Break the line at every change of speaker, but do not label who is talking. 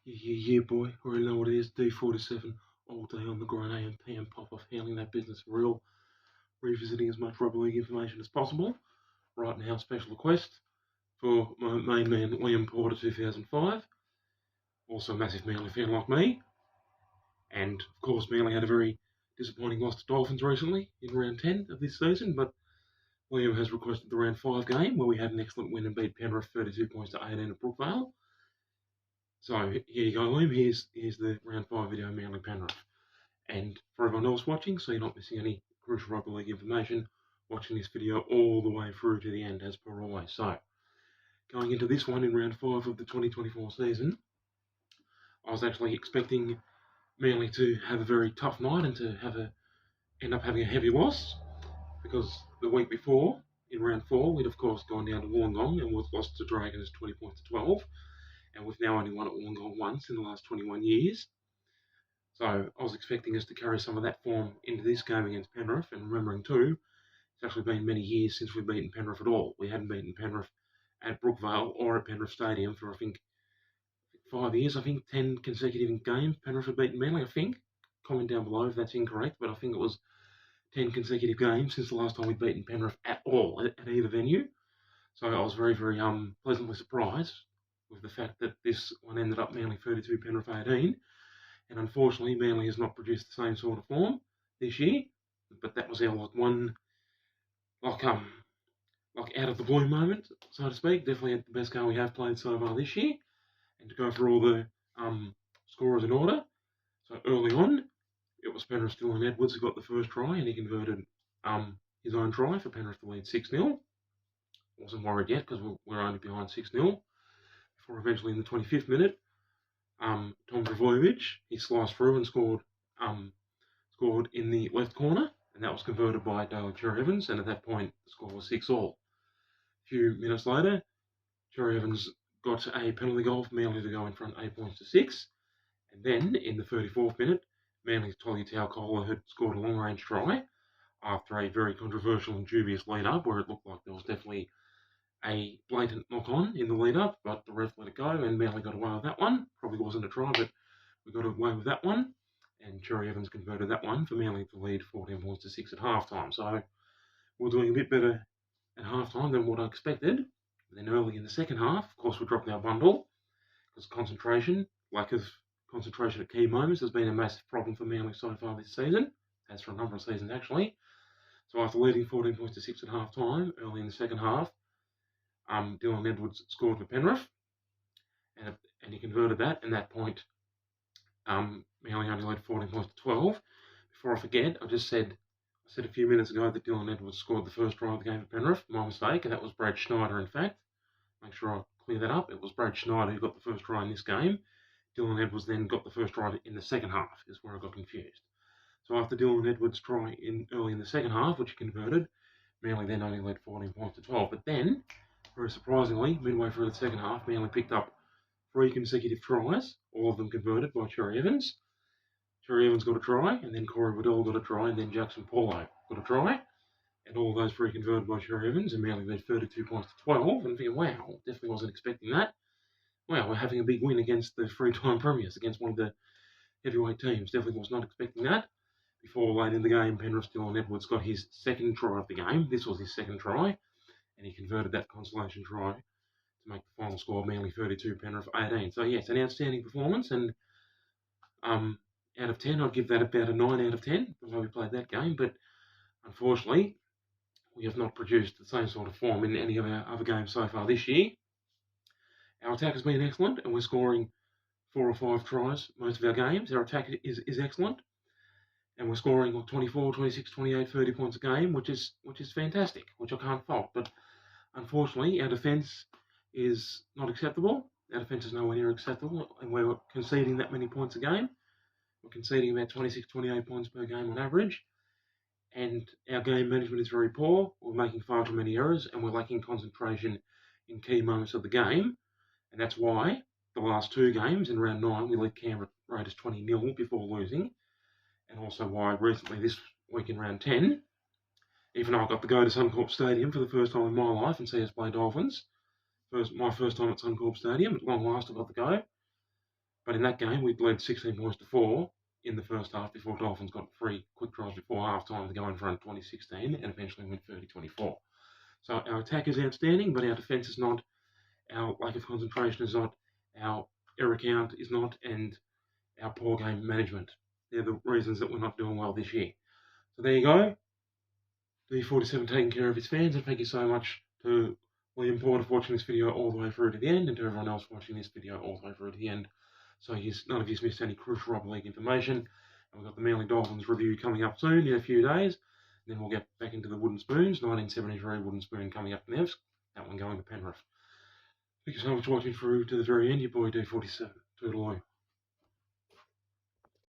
Yeah, boy. I already know what it is. D47 all day on the grind, AM, PM, pop off, handling that business for real, revisiting as much rugby league information as possible. Right now, special request for my main man, Liam Porter, 2005. Also a massive Manly fan like me. And, of course, Manly had a very disappointing loss to Dolphins recently in round 10 of this season, but Liam has requested the round 5 game where we had an excellent win and beat Penrith 32 points to 18 at Brookvale. So here you go, Liam. Here's the round 5 video, Manly Penrith. And for everyone else watching, so you're not missing any crucial rugby league information, watching this video all the way through to the end as per always. So, going into this one in round 5 of the 2024 season, I was actually expecting Manly to have a very tough night and to end up having a heavy loss, because the week before, in round 4, we'd of course gone down to Wollongong and we'd lost to Dragons 20 points to 12, and we've now only won at Wollongong once in the last 21 years. So I was expecting us to carry some of that form into this game against Penrith, and remembering too, it's actually been many years since we've beaten Penrith at all. We hadn't beaten Penrith at Brookvale or at Penrith Stadium for, I think, 5 years. I think 10 consecutive games Penrith had beaten Manly, I think. Comment down below if that's incorrect, but I think it was 10 consecutive games since the last time we'd beaten Penrith at all at either venue. So I was very, very pleasantly surprised with the fact that this one ended up Manly 32, Penrith 18. And unfortunately, Manly has not produced the same sort of form this year. But that was our like out of the blue moment, so to speak. Definitely the best game we have played so far this year. And to go through all the scorers in order. So early on, it was Penrith Dylan Edwards who got the first try, and he converted his own try for Penrith to lead 6-0. Wasn't worried yet because we're only behind 6-0. Before eventually in the 25th minute, Tom Travojevic, he sliced through and scored in the left corner, and that was converted by Daly Cherry Evans, and at that point the score was 6-all. A few minutes later, Cherry Evans got a penalty goal for Manly to go in front 8 points to 6, and then in the 34th minute, Manly's Tolly Taukola had scored a long-range try after a very controversial and dubious lead-up where it looked like there was definitely a blatant knock-on in the lead-up, but the ref let it go, and Manly got away with that one. Probably wasn't a try, but we got away with that one. And Cherry Evans converted that one for Manly to lead 14 points to 6 at half-time. So we're doing a bit better at half-time than what I expected. And then early in the second half, of course, we dropped our bundle because lack of concentration at key moments has been a massive problem for Manly so far this season, as for a number of seasons actually. So after leading 14 points to 6 at half-time, early in the second half, Dylan Edwards scored for Penrith, and he converted that. And that point, Manly only led 14 points to 12. Before I forget, I said a few minutes ago that Dylan Edwards scored the first try of the game for Penrith. My mistake, and that was Brad Schneider, in fact. Make sure I clear that up. It was Brad Schneider who got the first try in this game. Dylan Edwards then got the first try in the second half, is where I got confused. So after Dylan Edwards' try early in the second half, which he converted, Manly then only led 14 points to 12. But then, very surprisingly, midway through the second half, Manly picked up 3 consecutive tries, all of them converted by Cherry Evans. Cherry Evans got a try, and then Corey Waddell got a try, and then Jackson Paulo got a try. And all of those 3 converted by Cherry Evans, and Manly led 32 points to 12. And thinking, wow, definitely wasn't expecting that. Wow, we're having a big win against the 3-time premiers, against one of the heavyweight teams. Definitely was not expecting that. Before late in the game, Penrith Dylan Edwards got his second try of the game. This was his second try, and he converted that consolation try to make the final score Manly 32, Penrith 18. So yes, an outstanding performance, and out of 10, I'd give that about a 9 out of 10, the way we played that game. But unfortunately, we have not produced the same sort of form in any of our other games so far this year. Our attack has been excellent, and we're scoring 4 or 5 tries most of our games. Our attack is excellent, and we're scoring 24, 26, 28, 30 points a game, which is fantastic, which I can't fault. But unfortunately, our defence is not acceptable. Our defence is nowhere near acceptable, and we're conceding that many points a game. We're conceding about 26, 28 points per game on average, and our game management is very poor. We're making far too many errors, and we're lacking concentration in key moments of the game, and that's why the last 2 games in round 9 we led Canberra Raiders 20-0 before losing, and also why recently this week in round 10, even though I got to go to Suncorp Stadium for the first time in my life and see us play Dolphins, my first time at Suncorp Stadium, at long last I got to go, But in that game, we'd led 16 points to 4 in the first half before Dolphins got 3 quick tries before half-time to go in front 2016 and eventually win 30-24. So our attack is outstanding, but our defence is not. Our lack of concentration is not. Our error count is not. And our poor game management. They're the reasons that we're not doing well this year. So there you go. D47 taking care of his fans, and thank you so much to William Porter for watching this video all the way through to the end, and to everyone else watching this video all the way through to the end. So none of you's missed any crucial rugby league information. And we've got the Manly Dolphins review coming up soon in a few days. Then we'll get back into the Wooden Spoons, 1973 Wooden Spoon coming up next. That one going to Penrith. Thank you so much for watching through to the very end. Your boy D47. Toodaloo.